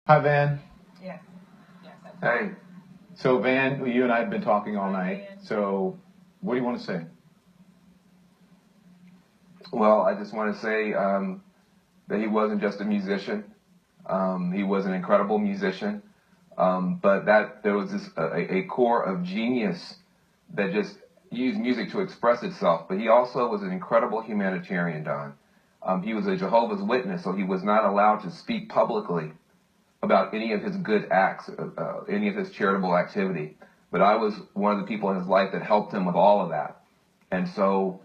Hi, Van. Yes. Yes. Hey. So, Van, you and I have been talking all night. So, what do you want to say? Well, I just want to say that he wasn't just a musician. He was an incredible musician. But that there was a core of genius that just used music to express itself. But he also was an incredible humanitarian, Don. He was a Jehovah's Witness, so he was not allowed to speak publicly about any of his good acts, any of his charitable activity. But I was one of the people in his life that helped him with all of that. And so,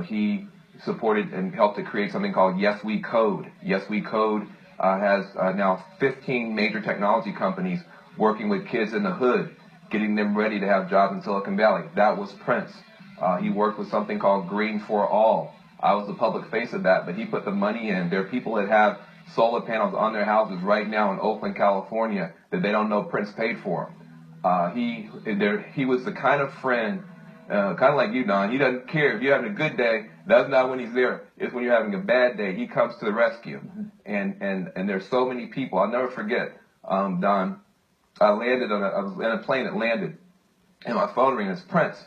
he supported and helped to create something called Yes We Code. Yes We Code has now 15 major technology companies working with kids in the hood, getting them ready to have jobs in Silicon Valley. That was Prince. He worked with something called Green for All. I was the public face of that, but he put the money in. There are people that have solar panels on their houses right now in Oakland, California, that they don't know Prince paid for. He was the kind of friend, kind of like you, Don. He doesn't care if you're having a good day. That's not when he's there. It's when you're having a bad day. He comes to the rescue. And there's so many people. I'll never forget, Don. I was in a plane that landed, and my phone rang. It's Prince.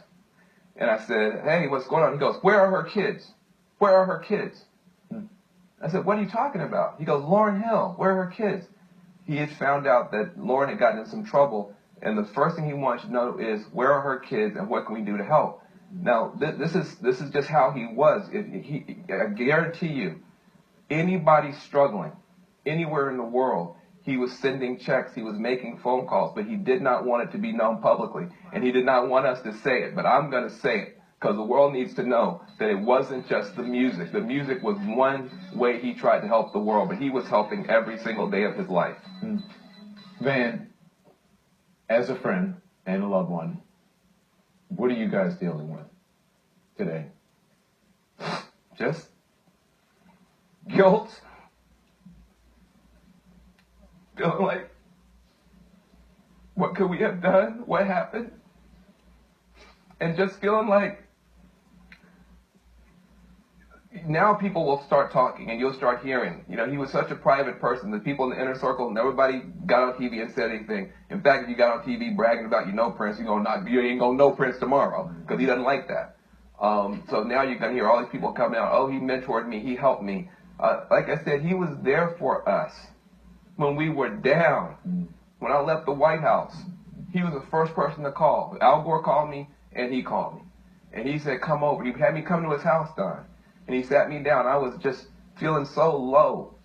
And I said, "Hey, what's going on?" He goes, "Where are her kids? Where are her kids?" I said, "What are you talking about?" He goes, "Lauryn Hill, where are her kids?" He had found out that Lauryn had gotten in some trouble, and the first thing he wanted to know is, where are her kids and what can we do to help? Now, this is just how he was. I guarantee you, anybody struggling anywhere in the world, he was sending checks, he was making phone calls, but he did not want it to be known publicly, and he did not want us to say it, but I'm going to say it. Because the world needs to know that it wasn't just the music. The music was one way he tried to help the world, but he was helping every single day of his life. Van, as a friend and a loved one, what are you guys dealing with today? Just guilt. Feeling like, what could we have done? What happened? And just feeling like, now people will start talking and you'll start hearing. He was such a private person. The people in the inner circle, nobody got on TV and said anything. In fact, if you got on TV bragging about Prince, you ain't gonna know Prince tomorrow because he doesn't like that. So now you're gonna hear all these people coming out. Oh, he mentored me. He helped me. Like I said, he was there for us when we were down. When I left the White House, he was the first person to call. Al Gore called me and he called me. And he said, come over. He had me come to his house, Don. And he sat me down. I was just feeling so low.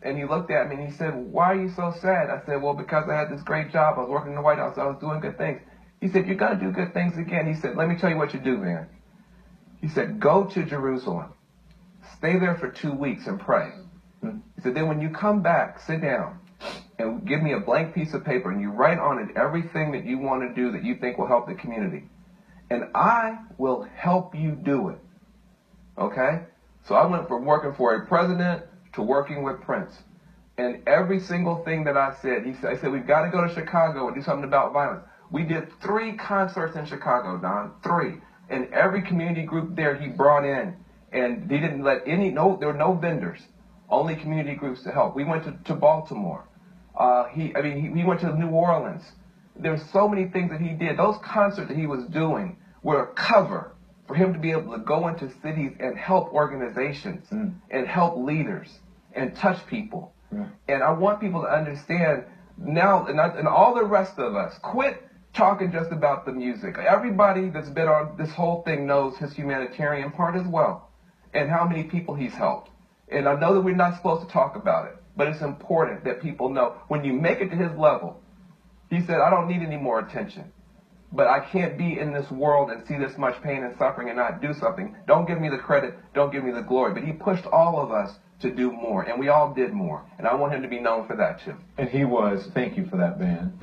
And he looked at me and he said, why are you so sad? I said, well, because I had this great job. I was working in the White House. I was doing good things. He said, you're going to do good things again. He said, let me tell you what you do, man. He said, go to Jerusalem. Stay there for 2 weeks and pray. He said, then when you come back, sit down and give me a blank piece of paper and you write on it everything that you want to do that you think will help the community. And I will help you do it. Okay? So I went from working for a president to working with Prince. And every single thing that I said, I said, we've got to go to Chicago and do something about violence. We did 3 concerts in Chicago, Don, 3. And every community group there he brought in. And he didn't let there were no vendors, only community groups to help. We went to Baltimore. He went to New Orleans. There's so many things that he did. Those concerts that he was doing were a cover for him to be able to go into cities and help organizations and help leaders and touch people. And I want people to understand now, and all the rest of us, quit talking just about the music. Everybody that's been on this whole thing knows his humanitarian part as well and how many people he's helped. And I know that we're not supposed to talk about it, but it's important that people know when you make it to his level, he said, I don't need any more attention. But I can't be in this world and see this much pain and suffering and not do something. Don't give me the credit. Don't give me the glory. But he pushed all of us to do more, and we all did more. And I want him to be known for that, too. And he was. Thank you for that, Van.